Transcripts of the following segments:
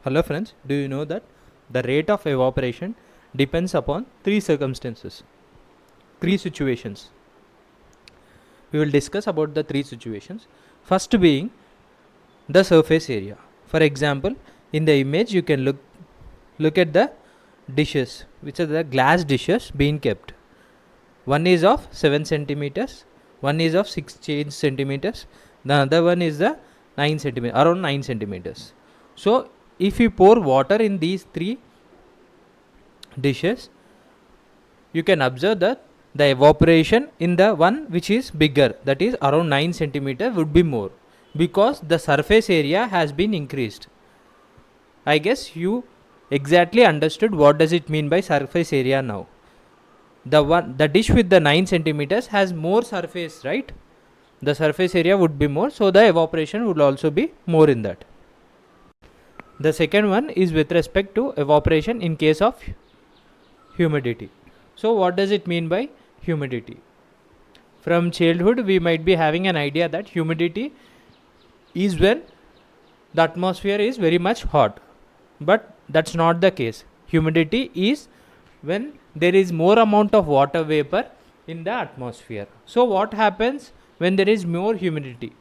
Hello friends, do you know that the rate of evaporation depends upon three circumstances, three situations. We will discuss about the three situations. First being the surface area. For example, in the image you can look at the dishes, which are the glass dishes being kept. One is of 7 centimeters, one is of 6 centimeters, the other one is the 9 centimeters, around 9 centimeters. So if you pour water in these three dishes, you can observe that the evaporation in the one which is bigger, that is around 9 centimeter, would be more because the surface area has been increased. I guess you exactly understood what does it mean by surface area now. The dish with the 9 centimeters has more surface, right? The surface area would be more, so the evaporation would also be more in that. The second one is with respect to evaporation in case of humidity. So what does it mean by humidity? From childhood we might be having an idea that humidity is when the atmosphere is very much hot, but that's not the case. Humidity is when there is more amount of water vapor in the atmosphere. So what happens when there is more humidity?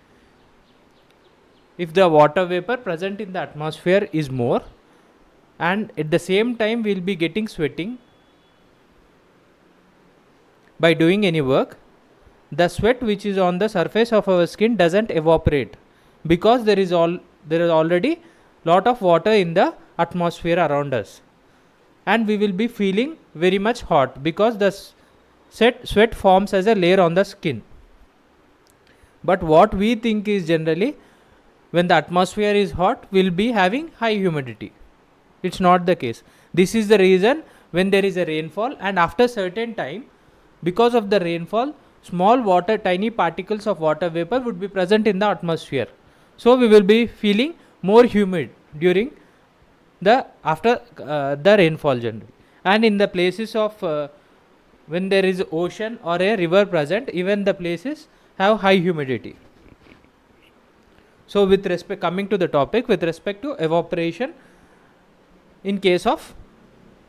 If the water vapor present in the atmosphere is more, and at the same time we'll be getting sweating by doing any work, the sweat which is on the surface of our skin doesn't evaporate because there is already lot of water in the atmosphere around us, and we will be feeling very much hot because the sweat forms as a layer on the skin. But what we think is generally when the atmosphere is hot, we'll be having high humidity. It's not the case. This is the reason when there is a rainfall, and after certain time, because of the rainfall, small water, tiny particles of water vapor would be present in the atmosphere. So we will be feeling more humid during the after the rainfall generally. And in the places of when there is ocean or a river present, even the places have high humidity. So with respect, coming to the topic with respect to evaporation in case of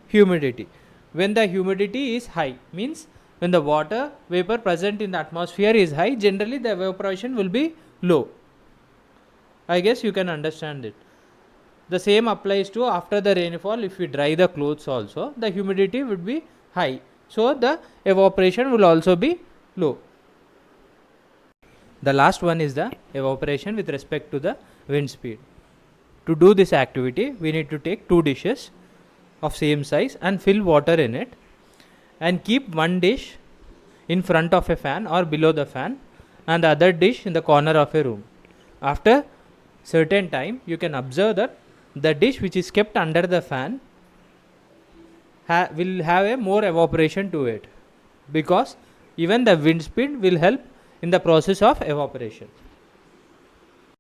humidity, when the humidity is high, means when the water vapor present in the atmosphere is high, generally the evaporation will be low. I guess you can understand it. The same applies to after the rainfall. If we dry the clothes also, the humidity would be high, so the evaporation will also be low. The last one is the evaporation with respect to the wind speed. To do this activity, we need to take two dishes of same size and fill water in it, and keep one dish in front of a fan or below the fan, and the other dish in the corner of a room. After certain time, you can observe that the dish which is kept under the fan will have a more evaporation to it, because even the wind speed will help in the process of evaporation.